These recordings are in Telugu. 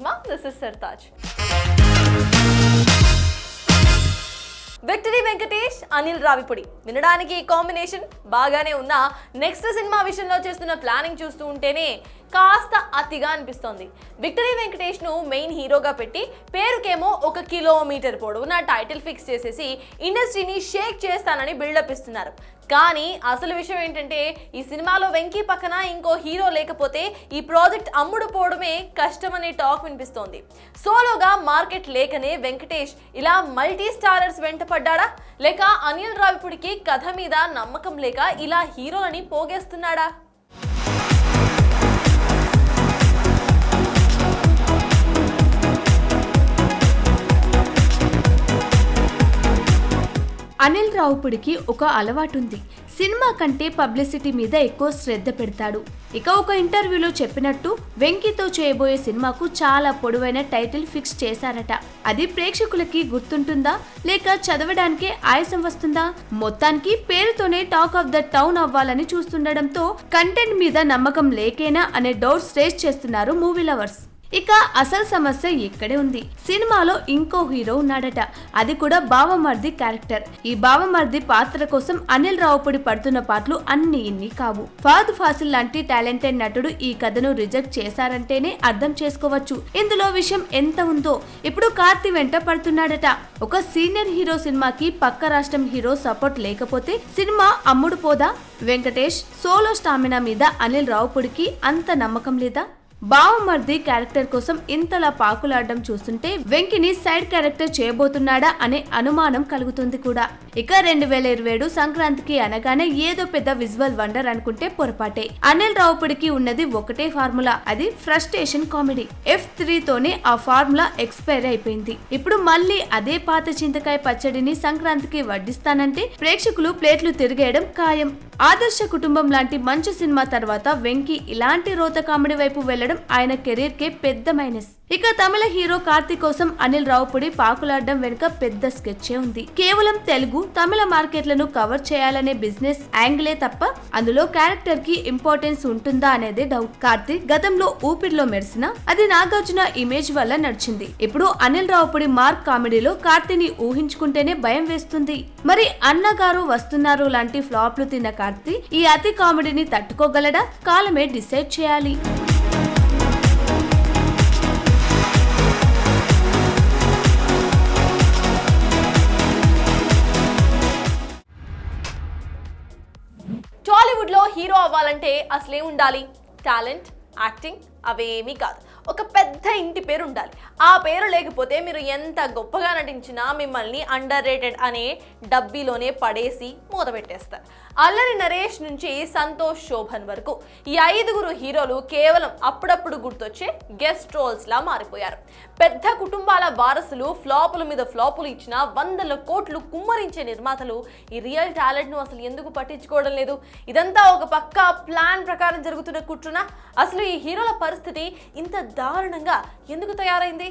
Cinema. This is Sartaj. Victory Venkatesh, Anil Ravipudi వినడానికి ఈ కాంబినేషన్ బాగానే ఉన్నా నెక్స్ట్ సినిమా విషయంలో చేస్తున్న ప్లానింగ్ చూస్తూ ఉంటేనే కాస్త అతిగా అనిపిస్తోంది. విక్టరీ వెంకటేష్ ను మెయిన్ హీరోగా పెట్టి పేరుకేమో 1 కిలోమీటర్ పొడవున టైటిల్ ఫిక్స్ చేసేసి ఇండస్ట్రీని షేక్ చేస్తానని బిల్డప్ ఇస్తున్నారు. కానీ అసలు విషయం ఏంటంటే ఈ సినిమాలో వెంకీ పక్కన ఇంకో హీరో లేకపోతే ఈ ప్రాజెక్ట్ అమ్ముడు పోవడమే కష్టమనే టాక్ వినిపిస్తోంది. సోలోగా మార్కెట్ లేకనే వెంకటేష్ ఇలా మల్టీ స్టారర్స్ వెంట పడ్డాడా, లేక అనిల్ రావిపూడికి కథ మీద నమ్మకం లేక ఇలా హీరోలని పోగేస్తున్నాడా? అనిల్ రావిపూడికి ఒక అలవాటుంది. సినిమా కంటే పబ్లిసిటీ మీద ఎక్కువ శ్రద్ధ పెడతాడు. ఇక ఒక ఇంటర్వ్యూలో చెప్పినట్టు వెంకీతో చేయబోయే సినిమాకు చాలా పొడవైన టైటిల్ ఫిక్స్ చేశారట. అది ప్రేక్షకులకి గుర్తుంటుందా లేక చదవడానికే ఆయాసం వస్తుందా? మొత్తానికి పేరుతోనే టాక్ ఆఫ్ ద టౌన్ అవ్వాలని చూస్తుండడంతో కంటెంట్ మీద నమ్మకం లేకేనా అనే డౌట్స్ రేస్ చేస్తున్నారు మూవీ లవర్స్. ఇక అసలు సమస్య ఇక్కడే ఉంది. సినిమాలో ఇంకో హీరో ఉన్నాడట, అది కూడా బావమర్ది క్యారెక్టర్. ఈ బావమర్ది పాత్ర కోసం అనిల్ రావిపూడి పడుతున్న పాటలు అన్ని ఇన్ని కావు. ఫహద్ ఫాసిల్ లాంటి టాలెంటెడ్ నటుడు ఈ కథను రిజెక్ట్ చేశారంటేనే అర్థం చేసుకోవచ్చు ఇందులో విషయం ఎంత ఉందో. ఇప్పుడు కార్తీ వెంట పడుతున్నాడట. ఒక సీనియర్ హీరో సినిమాకి పక్క రాష్ట్రం హీరో సపోర్ట్ లేకపోతే సినిమా అమ్ముడు పోదా? వెంకటేష్ సోలో స్టామినా మీద అనిల్ రావిపూడికి అంత నమ్మకం లేదా? బావమర్ది క్యారెక్టర్ కోసం ఇంతలా పాకులాడడం చూస్తుంటే వెంకిని సైడ్ క్యారెక్టర్ చేయబోతున్నాడా అనే అనుమానం కలుగుతుంది కూడా. ఇక 2027 సంక్రాంతికి అనగానే ఏదో పెద్ద విజువల్ వండర్ అనుకుంటే పొరపాటే. అనిల్ రావిపూడికి ఉన్నది ఒకటే ఫార్ములా, అది ఫ్రస్ట్రేషన్ కామెడీ. F3 తోనే ఆ ఫార్ములా ఎక్స్పైర్ అయిపోయింది. ఇప్పుడు మళ్ళీ అదే పాత చింతకాయ పచ్చడిని సంక్రాంతికి వడ్డిస్తానంటే ప్రేక్షకులు ప్లేట్లు తిరిగేయడం ఖాయం. ఆదర్శ కుటుంబం లాంటి మంచి సినిమా తర్వాత వెంకీ ఇలాంటి రోత కామెడీ వైపు వెళ్లడం ఆయన కెరీర్ కే పెద్ద మైనస్. ఇక తమిళ హీరో కార్తీ కోసం అనిల్ రావిపూడి పాకులాడడం వెనుక పెద్ద స్కెచ్చే ఉంది. కేవలం తెలుగు, తమిళ మార్కెట్లను కవర్ చేయాలనే బిజినెస్ యాంగిలే తప్ప అందులో క్యారెక్టర్ కి ఇంపార్టెన్స్ ఉంటుందా అనేదే డౌట్. కార్తీ గతంలో ఊపిరిలో మెరిసిన అది నాగార్జున ఇమేజ్ వల్ల నడిచింది. ఇప్పుడు అనిల్ రావిపూడి మార్క్ కామెడీలో కార్తీని ఊహించుకుంటేనే భయం వేస్తుంది. మరి అన్నగారు వస్తున్నారు లాంటి ఫ్లాప్లు తిన్న కార్తీ ఈ అతి కామెడీని తట్టుకోగలడా? కాలమే డిసైడ్ చేయాలి. టాలీవుడ్ లో హీరో అవ్వాలంటే అసలే ఉండాలి? టాలెంట్, యాక్టింగ్ అవేమీ కాదు, ఒక పెద్ద ఇంటి పేరు ఉండాలి. ఆ పేరు లేకపోతే మీరు ఎంత గొప్పగా నటించినా మిమ్మల్ని అండర్ రేటెడ్ అనే డబ్బీలోనే పడేసి మూత పెట్టేస్తారు. అల్లరి నరేష్ నుంచి సంతోష్ శోభన్ వరకు ఈ 5గురు హీరోలు కేవలం అప్పుడప్పుడు గుర్తొచ్చే గెస్ట్ రోల్స్ లా మారిపోయారు. పెద్ద కుటుంబాల వారసులు ఫ్లాపుల మీద ఫ్లాపులు ఇచ్చిన 100 కోట్లు కుమ్మరించే నిర్మాతలు ఈ రియల్ టాలెంట్ ను అసలు ఎందుకు పట్టించుకోవడం లేదు? ఇదంతా ఒక పక్కా ప్లాన్ ప్రకారం జరుగుతున్న కుట్రనా? అసలు ఈ హీరోల పరిస్థితి ఇంత దారుణంగా ఎందుకు తయారైంది?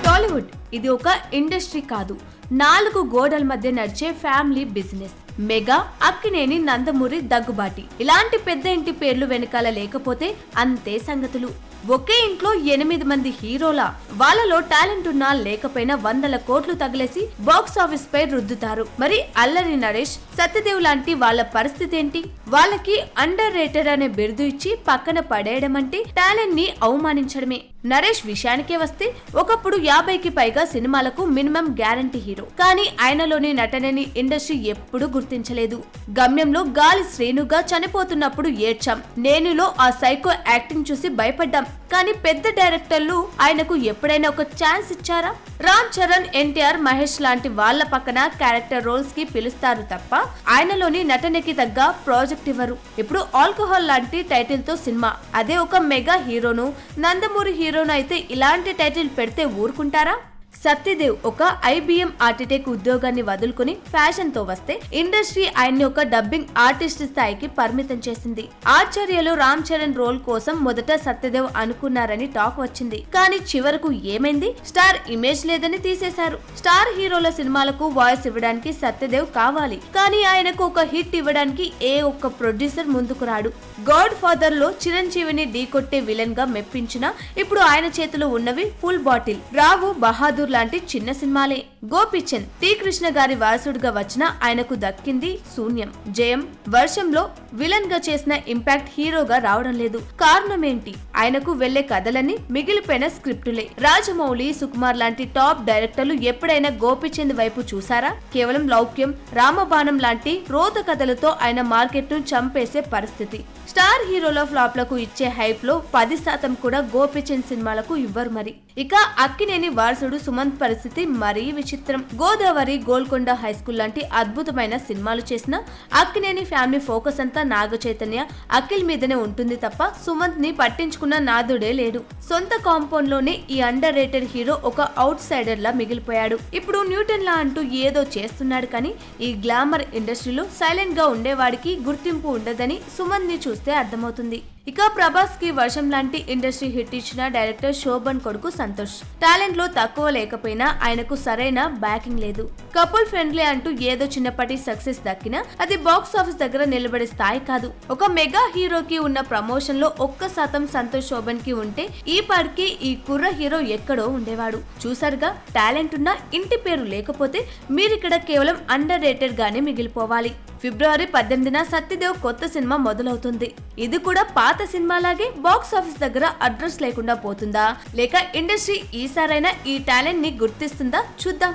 టాలీవుడ్ ఇది ఒక ఇండస్ట్రీ కాదు, 4 గోడల మధ్య నడిచే family business. Mega, Akkineni, Nandamuri, Daggubati ఇలాంటి పెద్ద ఇంటి పేర్లు వెనకాల లేకపోతే అంతే సంగతులు. ఒకే ఇంట్లో 8 మంది హీరోలా వాళ్ళలో టాలెంట్ ఉన్నా లేకపోయినా 100 కోట్లు తగిలేసి బాక్స్ ఆఫీస్ పై రుద్దుతారు. మరి అల్లరి నరేష్, సత్యదేవ్ లాంటి వాళ్ళ పరిస్థితి ఏంటి? వాళ్ళకి అండర్ రేటెడ్ అనే బిరుదు ఇచ్చి పక్కన పడేయడం అంటే టాలెంట్ ని అవమానించడమే. నరేష్ విషయానికే వస్తే ఒకప్పుడు 50కి పైగా సినిమాలకు మినిమం గ్యారంటీ హీరో. కానీ ఆయనలోని నటనని ఇండస్ట్రీ ఎప్పుడూ గుర్తించలేదు. గమ్యంలో గాలి శ్రీనుగా చనిపోతున్నప్పుడు ఏడ్చాం, నేనులో ఆ సైకో యాక్టింగ్ చూసి భయపడ్డాం. కానీ పెద్ద డైరెక్టర్లు ఆయనకు ఎప్పుడైనా ఒక ఛాన్స్ ఇచ్చారా? రామ్ చరణ్, ఎన్టీఆర్, మహేష్ లాంటి వాళ్ళ పక్కన క్యారెక్టర్ రోల్స్ కి పిలుస్తారు తప్ప ఆయనలోని నటనకి తగ్గ ప్రాజెక్ట్ ఇవ్వరు. ఇప్పుడు ఆల్కహాల్ లాంటి టైటిల్ తో సినిమా, అదే ఒక మెగా హీరోను, నందమూరి హీరోను అయితే ఇలాంటి టైటిల్ పెడితే ఊరుకుంటారా? సత్యదేవ్ ఒక IBM ఆర్కిటెక్ట్ ఉద్యోగాన్ని వదులుకుని ఫ్యాషన్ తో వస్తే ఇండస్ట్రీ ఆయన్ని ఒక డబ్బింగ్ ఆర్టిస్ట్ స్థాయికి పరిమితం చేసింది. ఆచార్యలో రామ్ చరణ్ రోల్ కోసం మొదట సత్యదేవ్ అనుకున్నారని టాక్ వచ్చింది. కానీ చివరకు ఏమైంది? స్టార్ ఇమేజ్ లేదని తీసేశారు. స్టార్ హీరోల సినిమాలకు వాయిస్ ఇవ్వడానికి సత్యదేవ్ కావాలి, కానీ ఆయనకు ఒక హిట్ ఇవ్వడానికి ఏ ఒక్క ప్రొడ్యూసర్ ముందుకు రాడు. గాడ్ ఫాదర్ లో చిరంజీవిని ఢీకొట్టే విలన్ గా మెప్పించిన ఇప్పుడు ఆయన చేతిలో ఉన్నవి ఫుల్ బాటిల్, రావు, బహాదూర్ లాంటి చిన్న సినిమాలే. గోపీచంద్, టి కృష్ణ గారి వారసుడుగా వచ్చిన ఆయనకు దక్కింది శూన్యం. జయం, వర్షంలో విలన్ గా చేసిన ఇంపాక్ట్ హీరోగా రావడం లేదు. కారణం ఏంటి? ఆయనకు వెళ్లే కథలన్నీ మిగిలిపోయిన స్క్రిప్టులే. రాజమౌళి, సుకుమార్ లాంటి టాప్ డైరెక్టర్లు ఎప్పుడైనా గోపీచంద్ వైపు చూసారా? కేవలం లౌక్యం, రామబాణం లాంటి రోత కథలతో ఆయన మార్కెట్ ను చంపేసే పరిస్థితి. స్టార్ హీరోల ఫ్లాప్లకు ఇచ్చే హైప్ లో 10% కూడా గోపీచంద్ సినిమాలకు ఇవ్వరు. మరి ఇక అక్కినేని వారసుడు సుమంత్ పరిస్థితి మరీ విచిత్రం. గోదావరి, గోల్కొండ హై స్కూల్ లాంటి అద్భుతమైన సినిమాలు చేసిన అక్కినేని ఫ్యామిలీ ఫోకస్ అంతా నాగ చైతన్య, అఖిల్ మీదనే ఉంటుంది తప్ప సుమంత్ ని పట్టించుకున్న నాదుడే లేడు. సొంత కాంపౌండ్ లోనే ఈ అండర్ రేటెడ్ హీరో ఒక అవుట్ సైడర్ లా మిగిలిపోయాడు. ఇప్పుడు న్యూటన్ లా అంటూ ఏదో చేస్తున్నాడు, కానీ ఈ గ్లామర్ ఇండస్ట్రీలో సైలెంట్ గా ఉండేవాడికి గుర్తింపు ఉండదని సుమంత్ ని చూస్తే అర్థమవుతుంది. ఇక ప్రభాస్ కి వర్షం లాంటి ఇండస్ట్రీ హిట్ ఇచ్చిన డైరెక్టర్ శోభన్ కొడుకు సంతోష్. టాలెంట్ లో తక్కువ లేకపోయినా ఆయనకు సరైన బ్యాకింగ్ లేదు. కపుల్ ఫ్రెండ్లీ అంటూ ఏదో చిన్నప్పటి సక్సెస్ దక్కినా అది బాక్స్ ఆఫీస్ దగ్గర నిలబడే స్థాయి కాదు. ఒక మెగా హీరోకి ఉన్న ప్రమోషన్ లో 1% సంతోష్ శోభన్ కి ఉంటే ఈ పాటికి ఈ కుర్ర హీరో ఎక్కడో ఉండేవాడు. చూసారుగా, టాలెంట్ ఉన్న ఇంటి పేరు లేకపోతే మీరిక్కడ కేవలం అండర్ రేటెడ్ గానే మిగిలిపోవాలి. ఫిబ్రవరి 18న సత్యదేవ్ కొత్త సినిమా మొదలవుతుంది. ఇది కూడా పాత సినిమాలాగే బాక్స్ ఆఫీస్ దగ్గర అడ్రస్ లేకుండా పోతుందా, లేక ఇండస్ట్రీ ఈసారైనా ఈ టాలెంట్ ని గుర్తిస్తుందా? చూద్దాం.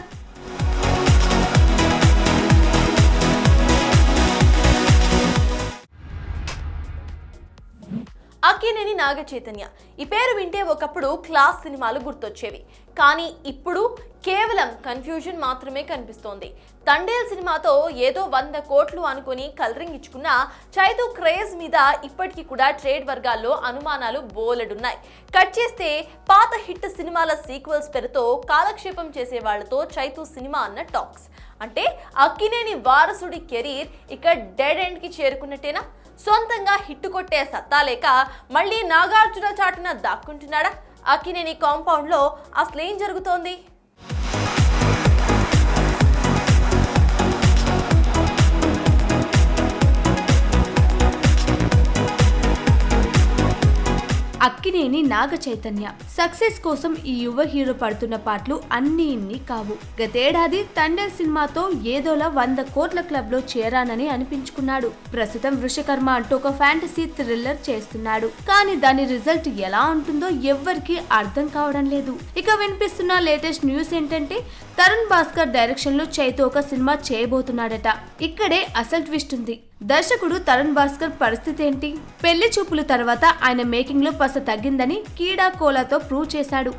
అక్కినేని నాగ చైతన్య, ఈ పేరు వింటే ఒకప్పుడు క్లాస్ సినిమాలు గుర్తొచ్చేవి, కానీ ఇప్పుడు కేవలం కన్ఫ్యూజన్ మాత్రమే కనిపిస్తోంది. తండేల్ సినిమాతో ఏదో 100 కోట్లు అనుకుని కలరింగ్ ఇచ్చుకున్న చైతు క్రేజ్ మీద ఇప్పటికీ కూడా ట్రేడ్ వర్గాల్లో అనుమానాలు బోలెడున్నాయి. కట్ చేస్తే పాత హిట్ సినిమాల సీక్వెల్స్ పేరుతో కాలక్షేపం చేసే వాళ్లతో చైతు సినిమా అన్న టాక్స్. అంటే అక్కినేని వారసుడి కెరీర్ ఇక డెడ్ ఎండ్ కి చేరుకున్నట్టేనా? సొంతంగా హిట్ కొట్టే సత్తా లేక మళ్ళీ నాగార్జున చాటున దాక్కుంటున్నాడా? అక్కినేని కాంపౌండ్ లో అసలేం జరుగుతోంది? అక్కినేని నాగ చైతన్య సక్సెస్ కోసం ఈ యువ హీరో పడుతున్న పాటలు అన్ని ఇన్ని కావు. గతేడాది తండేల్ సినిమాతో ఏదోలా 100 కోట్ల క్లబ్ లో చేరానని అనిపించుకున్నాడు. ప్రస్తుతం వృషకర్మ అంటూ ఒక ఫ్యాంటసీ థ్రిల్లర్ చేస్తున్నాడు. కానీ దాని రిజల్ట్ ఎలా ఉంటుందో ఎవ్వరికి అర్థం కావడం లేదు. ఇక వినిపిస్తున్న లేటెస్ట్ న్యూస్ ఏంటంటే తరుణ్ భాస్కర్ డైరెక్షన్ లో చైతు ఒక సినిమా చేయబోతున్నాడట. ఇక్కడే అసలు ట్విస్ట్ ఉంది. దర్శకుడు తరుణ్ భాస్కర్ పరిస్థితి ఏంటి? పెళ్లి చూపుల తర్వాత ఆయన మేకింగ్ లో పస తగ్గిందని కీడా కోలాతో ప్రూవ్ చేశాడు.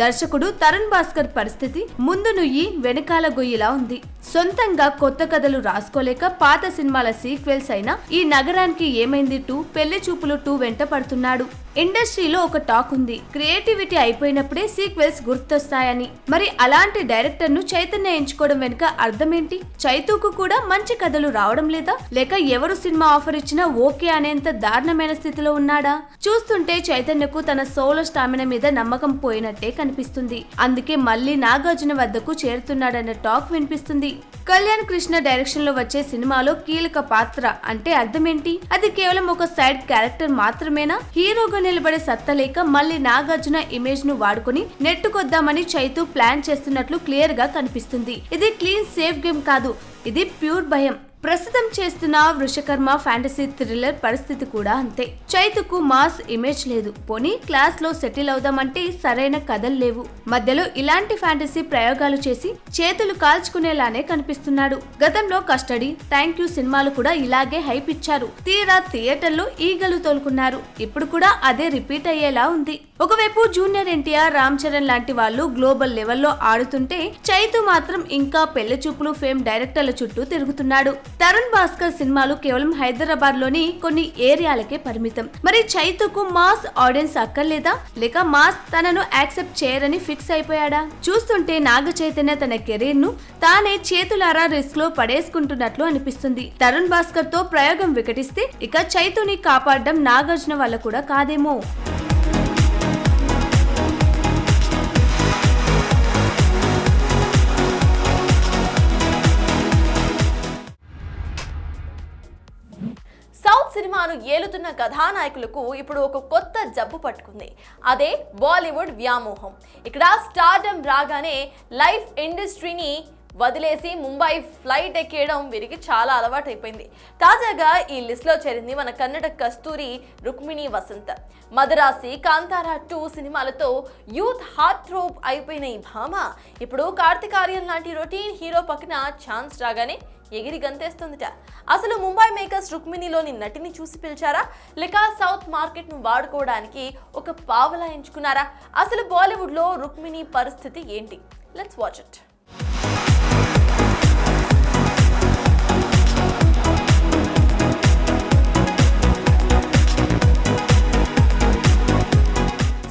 దర్శకుడు తరుణ్ భాస్కర్ పరిస్థితి ముందు నుయ్యి వెనకాల గొయ్యిలా ఉంది. సొంతంగా కొత్త కథలు రాసుకోలేక పాత సినిమాల సీక్వెల్స్ అయినా ఈ నగరానికి ఏమైంది 2, పెళ్లి చూపులు 2 వెంట పడుతున్నాడు. ఇండస్ట్రీలో ఒక టాక్ ఉంది, క్రియేటివిటీ అయిపోయినప్పుడే సీక్వెల్స్ గుర్తొస్తాయని. మరి అలాంటి డైరెక్టర్ ను చైతన్య ఎంచుకోవడం వెనుక అర్థం ఏంటి? చైతూకు కూడా మంచి కథలు రావడం లేదా, లేక ఎవరు సినిమా ఆఫర్ ఇచ్చినా ఓకే అనేంత దారుణమైన స్థితిలో ఉన్నాడా? చూస్తుంటే చైతన్యకు తన సోలో స్టామినా మీద నమ్మకం పోయినట్టే కనిపిస్తుంది. అందుకే మళ్ళీ నాగార్జున వద్దకు చేరుతున్నాడన్న టాక్ వినిపిస్తుంది. కళ్యాణ్ కృష్ణ డైరెక్షన్ లో వచ్చే సినిమాలో కీలక పాత్ర అంటే అర్థమేంటి? అది కేవలం ఒక సైడ్ క్యారెక్టర్ మాత్రమేనా? హీరోగా నిలబడే సత్తా లేక మళ్ళీ నాగార్జున ఇమేజ్ ను వాడుకుని నెట్టుకొద్దామని చైతు ప్లాన్ చేస్తున్నట్లు క్లియర్ గా కనిపిస్తుంది. ఇది క్లీన్ సేఫ్ గేమ్ కాదు, ఇది ప్యూర్ భయం. ప్రస్తుతం చేస్తున్న వృషకర్మ ఫ్యాంటసీ థ్రిల్లర్ పరిస్థితి కూడా అంతే. చైతుకు మాస్ ఇమేజ్ లేదు, పోనీ క్లాస్ లో సెటిల్ అవుదామంటే సరైన కథలు లేవు. మధ్యలో ఇలాంటి ఫ్యాంటసీ ప్రయోగాలు చేసి చేతులు కాల్చుకునేలానే కనిపిస్తున్నాడు. గతంలో కస్టడీ, థ్యాంక్ యూ సినిమాలు కూడా ఇలాగే హైప్ ఇచ్చారు. తీరా థియేటర్లో ఈగలు తోలుకున్నారు. ఇప్పుడు కూడా అదే రిపీట్ అయ్యేలా ఉంది. ఒకవైపు జూనియర్ ఎన్టీఆర్, రామ్ చరణ్ లాంటి వాళ్ళు గ్లోబల్ లెవెల్లో ఆడుతుంటే చైతు మాత్రం ఇంకా పెళ్లి చూపులు ఫేమ్ డైరెక్టర్ల చుట్టూ తిరుగుతున్నాడు. తరుణ్ భాస్కర్ సినిమాలు కేవలం హైదరాబాద్ లోని కొన్ని ఏరియాలకే పరిమితం. మరి చైతుకు మాస్ ఆడియన్స్ అక్కర్లేదా, లేక మాస్ తనను యాక్సెప్ట్ చేయరని ఫిక్స్ అయిపోయాడా? చూస్తుంటే నాగ చైతన్య తన కెరీర్ ను తానే చేతులారా రిస్క్ లో పడేసుకుంటున్నట్లు అనిపిస్తుంది. తరుణ్ భాస్కర్ తో ప్రయోగం వికటిస్తే ఇక చైతుని కాపాడడం నాగార్జున వల్ల కూడా కాదేమో. సౌత్ సినిమాను ఏలుతున్న కథానాయకులకు ఇప్పుడు ఒక కొత్త జబ్బు పట్టుకుంది. అదే బాలీవుడ్ వ్యామోహం. ఇక్కడ స్టార్డమ్ రాగానే లైఫ్ ఇండస్ట్రీని వదిలేసి ముంబై ఫ్లైట్ ఎక్కేయడం వీరికి చాలా అలవాటు అయిపోయింది. తాజాగా ఈ లిస్ట్లో చేరింది మన కన్నడ కస్తూరి రుక్మిణి వసంత్. మదరాసి, కాంతారా 2 సినిమాలతో యూత్ హార్ట్ థ్రోప్ అయిపోయిన ఈ భామ ఇప్పుడు కార్తిక్ ఆర్యన్ లాంటి రొటీన్ హీరో పక్కన ఛాన్స్ రాగానే ఎగిరి గంతేస్తుందిట. అసలు ముంబై మేకర్స్ రుక్మిణిలోని నటిని చూసి పిలిచారా, లేక సౌత్ మార్కెట్ ను వాడుకోవడానికి ఒక పావలా ఎంచుకున్నారా? అసలు బాలీవుడ్ లో రుక్మిణి పరిస్థితి ఏంటి? Let's watch it.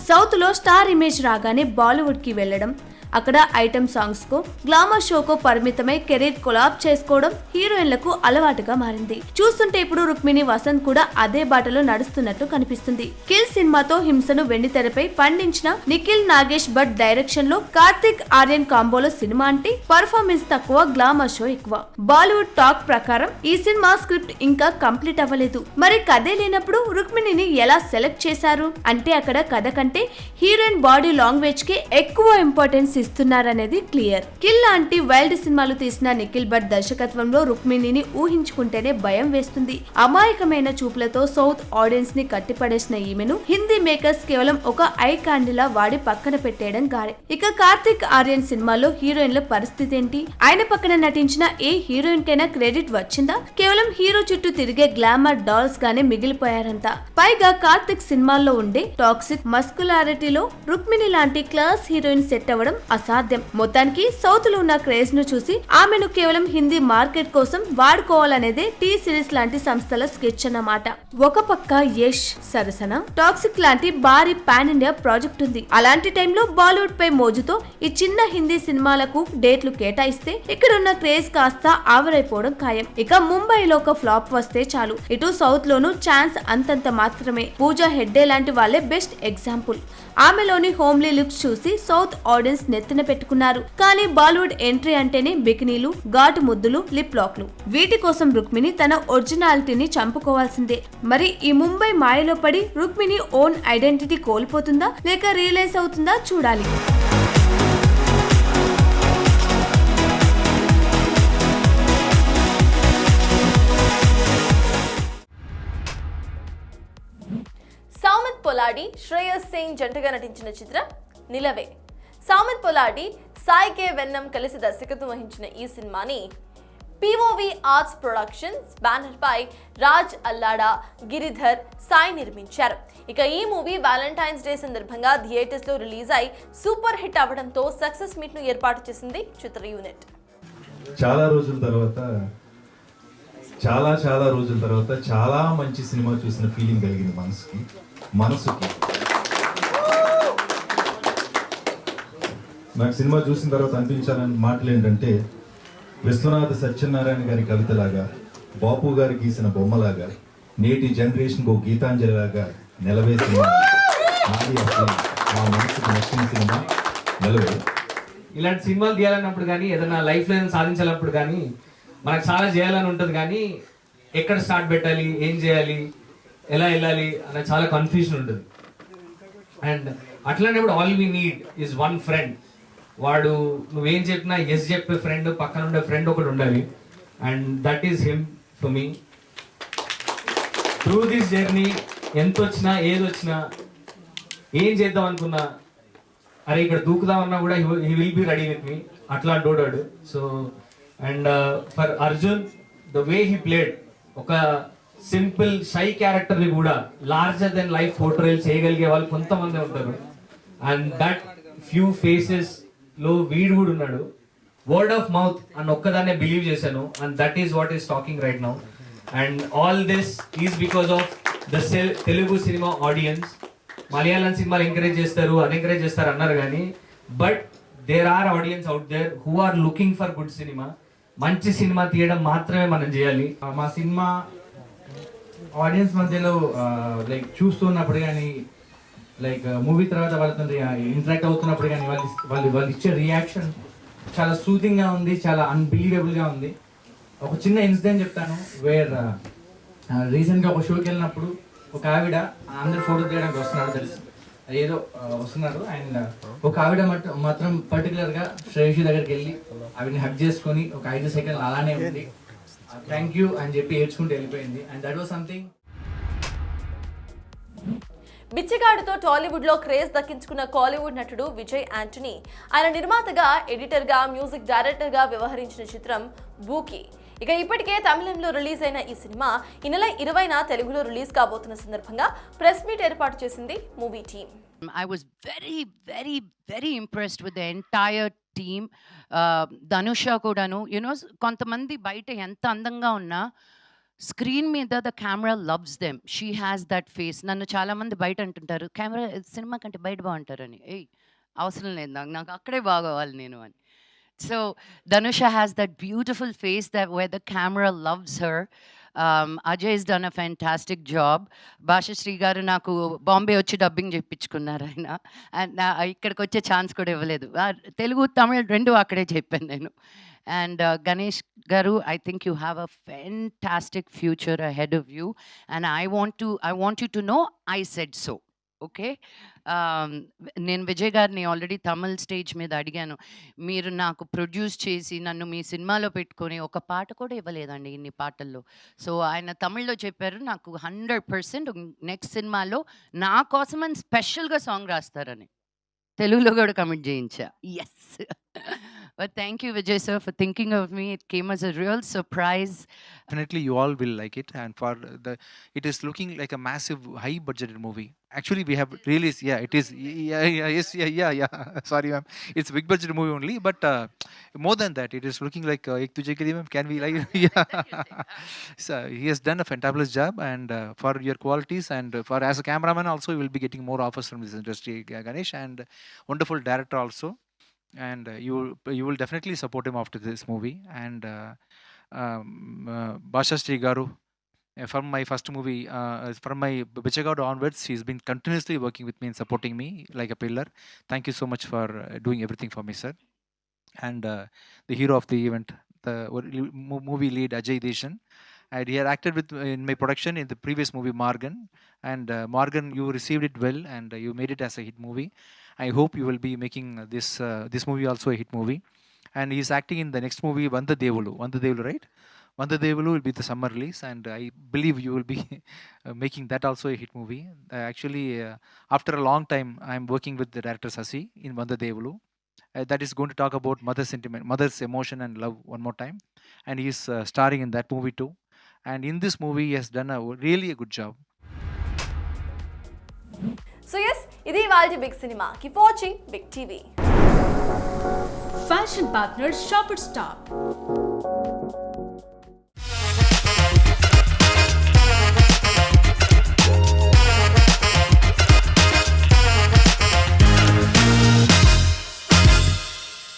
సౌత్ లో స్టార్ ఇమేజ్ రాగానే బాలీవుడ్ కి వెళ్లడం, అక్కడ ఐటమ్ సాంగ్స్ కో, గ్లామర్ షోకో పరిమితమై కెరీర్ కొలాబ్ చేసుకోవడం హీరోయిన్లకు అలవాటుగా మారింది. చూస్తుంటే ఇప్పుడు రుక్మిణి వసంత్ కూడా అదే బాటలో నడుస్తున్నట్లు కనిపిస్తుంది. కిల్ సినిమాతో హింసను వెండితెరపై పండించిన నిఖిల్ నాగేష్ భట్ డైరెక్షన్ లో కార్తిక్ ఆర్యన్ కాంబోలో సినిమా అంటే పర్ఫార్మెన్స్ తక్కువ, గ్లామర్ షో ఎక్కువ. బాలీవుడ్ టాక్ ప్రకారం ఈ సినిమా స్క్రిప్ట్ ఇంకా కంప్లీట్ అవ్వలేదు. మరి కథే లేనప్పుడు రుక్మిణిని ఎలా సెలెక్ట్ చేశారు అంటే అక్కడ కథ కంటే హీరోయిన్ బాడీ లాంగ్వేజ్ కి ఎక్కువ ఇంపార్టెన్స్ ఇస్తున్నారనేది క్లియర్. కిల్ లాంటి వైల్డ్ సినిమాలు తీసిన నిఖిల్ భట్ దర్శకత్వంలో రుక్మిణిని ఊహించుకుంటేనే భయం వేస్తుంది. అమాయకమైన చూపులతో సౌత్ ఆడియన్స్ ని కట్టిపడేసిన ఈమెను హిందీ మేకర్స్ కేవలం ఒక ఐ క్యాండిలా వాడి పక్కన పెట్టేయడం గారే. ఇక కార్తిక్ ఆర్యన్ సినిమాలో హీరోయిన్ల పరిస్థితి ఏంటి? ఆయన పక్కన నటించిన ఏ హీరోయిన్ కైనా క్రెడిట్ వచ్చిందా? కేవలం హీరో చుట్టూ తిరిగే గ్లామర్ డాల్స్ గానే మిగిలిపోయారంతా. పైగా కార్తిక్ సినిమాల్లో ఉండే టాక్సిక్ మస్కులారిటీలో రుక్మిణి లాంటి క్లాస్ హీరోయిన్ సెట్ అవ్వడం అసాధ్యం. మొత్తానికి సౌత్ లో ఉన్న క్రేజ్ ను చూసి ఆమెను కేవలం హిందీ మార్కెట్ కోసం వాడుకోవాలనేదే టీ సిరీస్ లాంటి సంస్థల స్కెచ్ అన్నమాట. ఒక పక్క యష్ సరసన టాక్సిక్ లాంటి భారీ పాన్ ఇండియా ప్రాజెక్ట్ ఉంది. అలాంటి టైంలో బాలీవుడ్ పై మోజుతో ఈ చిన్న హిందీ సినిమాలకు డేట్లు కేటాయిస్తే ఇక్కడున్న క్రేజ్ కాస్త ఆవిరైపోవడం ఖాయం. ఇక ముంబైలో ఒక ఫ్లాప్ వస్తే చాలు, ఇటు సౌత్ లోను ఛాన్స్ అంతంత మాత్రమే. పూజా హెగ్డే లాంటి వాళ్ళే బెస్ట్ ఎగ్జాంపుల్. ఆమెలోని హోమ్లీ లుక్స్ చూసి సౌత్ ఆడియన్స్ నెత్తిన పెట్టుకున్నారు. కానీ బాలీవుడ్ ఎంట్రీ అంటేనే బికినీలు, ఘాటు ముద్దులు, లిప్ లాక్లు. వీటి కోసం రుక్మిణి తన ఒరిజినాలిటీని చంపుకోవాల్సిందే. మరి ఈ ముంబై మాయలో పడి రుక్మిణి ఓన్ ఐడెంటిటీ కోల్పోతుందా, లేక రియలైజ్ అవుతుందా చూడాలి. సామంత్ పొలాడి, శ్రేయస్ సింగ్ జంటగా నటించిన చిత్రం నిలవే. సామంత్ పొలాడి, సాయి కే వెన్నం కలిసి దర్శకత్వం వహించిన ఈ సినిమాని పిఓవి ఆర్ట్స్ ప్రొడక్షన్స్ బ్యానర్ పై రాజ్ అల్లాడా, గిరిధర్, సాయి నిర్మించారు. ఇక ఈ మూవీ వ్యాలంటైన్స్ డే సందర్భంగా థియేటర్స్ లో రిలీజ్ అయి సూపర్ హిట్ అవ్వడంతో సక్సెస్ మీట్ ను ఏర్పాటు చేసింది చిత్ర యూనిట్. చాలా రోజుల తర్వాత చాలా మంచి సినిమా చూసిన ఫీలింగ్ కలిగింది మనసుకి. నాకు సినిమా చూసిన తర్వాత అనిపించాలని మాటలు ఏంటంటే, విశ్వనాథ సత్యనారాయణ గారి కవితలాగా, బాపు గారు గీసిన బొమ్మలాగా, నేటి జనరేషన్కి ఒక గీతాంజలిలాగా నిలవే సినిమా. మా మనసుకు నచ్చిన సినిమా నిలవే. ఇలాంటి సినిమాలు తీయాలన్నప్పుడు కానీ, ఏదైనా లైఫ్లో సాధించాలన్నప్పుడు కానీ మనకు చాలా చేయాలని ఉంటుంది. కానీ ఎక్కడ స్టార్ట్ పెట్టాలి, ఏం చేయాలి, ఎలా వెళ్ళాలి అనే చాలా కన్ఫ్యూజన్ ఉంటుంది. అండ్ అట్లాంటప్పుడు all we need is one friend. వాడు నువ్వేం చెప్పినా ఎస్ చెప్పే ఫ్రెండ్, పక్కన ఉండే ఫ్రెండ్ ఒకటి ఉండాలి. And that is him for me. Through this journey ఎంత వచ్చినా, ఏదొచ్చినా, ఏం చేద్దాం అనుకున్నా, అరే ఇక్కడ దూకుదామన్నా కూడా he will be ready with me. అట్లా డోడాడు. So and for Arjun, the way he played, ఒక సింపుల్ షై క్యారెక్టర్ ని కూడా లార్జర్ దెన్ లైఫ్ పోర్ట్రేల్ చేయగలిగే వాళ్ళు కొంతమంది ఉంటారు. అండ్ దట్ ఫ్యూ ఫేసెస్ లో వీడు కూడా ఉన్నాడు. వర్డ్ ఆఫ్ మౌత్ అని ఒక్కదాన్నే బిలీవ్ చేశాను, and that is what is talking right now. And all this is because of the Telugu cinema audience. Malayalam సినిమాలు ఎంకరేజ్ చేస్తారు, అన్ఎంకరేజ్ చేస్తారు అన్నారు కానీ, but there are audience out there who are looking for good cinema. మంచి సినిమా తీయడం మాత్రమే మనం చేయాలి. మా సినిమా ఆడియన్స్ మధ్యలో లైక్ చూస్తున్నప్పుడు కానీ, లైక్ మూవీ తర్వాత వాళ్ళతో ఇంటరాక్ట్ అవుతున్నప్పుడు కానీ వాళ్ళు ఇచ్చే రియాక్షన్ చాలా సూతింగ్గా ఉంది, చాలా అన్బిలీవబుల్గా ఉంది. ఒక చిన్న ఇన్సిడెంట్ చెప్తాను. వేర్ రీసెంట్గా ఒక షోకి వెళ్ళినప్పుడు ఒక ఆవిడ అందరు ఫోటో తీయడానికి వస్తున్నారు, తెలుసు ఏదో వస్తున్నారు. అండ్ ఒక ఆవిడ మాత్రం పర్టికులర్గా శ్రేయసి దగ్గరికి వెళ్ళి ఆవిడని హక్ చేసుకొని ఒక 5 సెకండ్లు అలానే ఉంది, థ్యాంక్ యూ అని చెప్పి ఏడ్చుకుంటూ వెళ్ళిపోయింది. And that was something. బిచ్చగాడుతో టాలీవుడ్ లో క్రేజ్ దక్కించుకున్న కాలీవుడ్ నటుడు విజయ్ యాంటనీ ఆయన నిర్మాతగా, ఎడిటర్ గా, మ్యూజిక్ డైరెక్టర్ గా వ్యవహరించిన చిత్రం బూకీ. ఇక ఇప్పటికే తమిళంలో రిలీజ్ అయిన ఈ సినిమా ఈ నెల 20న తెలుగులో రిలీజ్ కాబోతున్న సందర్భంగా ప్రెస్ మీట్ ఏర్పాటు చేసింది movie team. I was very impressed with the entire team. Dhanusha kodanu, you know, kontamandi baita enta andanga unna screen మీద the camera loves them. She has that face. నన్ను చాలామంది బయట అంటుంటారు కెమెరా సినిమా కంటే బయట బాగుంటారని. ఏయ్ అవసరం లేదు, నాకు అక్కడే బాగోవాలి నేను అని. So Dhanusha has that beautiful face that where the camera loves her. Ajay is done a fantastic job. Bhashashri గారు నాకు బాంబే వచ్చి డబ్బింగ్ చెప్పించుకున్నారు ఆయన, అండ్ ఇక్కడికి వచ్చే ఛాన్స్ కూడా ఇవ్వలేదు. తెలుగు తమిళ రెండు అక్కడే చెప్పాను నేను. And Ganesh Garu, I think you have a fantastic future ahead of you, and I want you to know I said so. Okay, నేను విజయ్ గారిని ఆల్రెడీ తమిళ్ స్టేజ్ మీద అడిగాను, మీరు నాకు ప్రొడ్యూస్ చేసి నన్ను మీ సినిమాలో పెట్టుకొని ఒక పాట కూడా ఇవ్వలేదండి ఇన్ని పాటల్లో. సో ఆయన తమిళ్లో చెప్పారు నాకు 100% నెక్స్ట్ సినిమాలో నా కోసమని స్పెషల్గా సాంగ్ రాస్తారని. తెలుగులో కూడా కమెంట్ చేయించా. Yes. But thank you, Vijay sir, for thinking of me. It came as a real surprise. Definitely you all will like it, and for it is looking like a massive high budgeted movie. Actually we have released, it is, sorry ma'am, it's big budget movie only, but more than that it is looking like ek tujhe ke liye ma'am, can we like so he has done a fantabulous job, and for your qualities, and for as a cameraman also you will be getting more offers from this industry, Ganesh, and wonderful director also, and you will definitely support him after this movie. And Basha Sri Garu, from my first movie, from my Bichagadu onwards, she's been continuously working with me and supporting me like a pillar. Thank you so much for doing everything for me, sir. And the hero of the event, the movie lead Ajay Deshan, and he had acted with in my production in the previous movie Morgan, and Morgan, you received it well, and you made it as a hit movie. I hope you will be making this movie also a hit movie. And he is acting in the next movie Vanda Devulu, right? Vanda Devulu will be the summer release, and I believe you will be making that also a hit movie. Actually, after a long time, I am working with the director Sasi in Vanda Devulu. That is going to talk about mother sentiment, mother's emotion and love one more time. And he is starring in that movie too. And in this movie, he has done really a good job. So yes, ఇది ఇవాల్టి big cinema. Keep watching big TV. Fashion partner shop stop.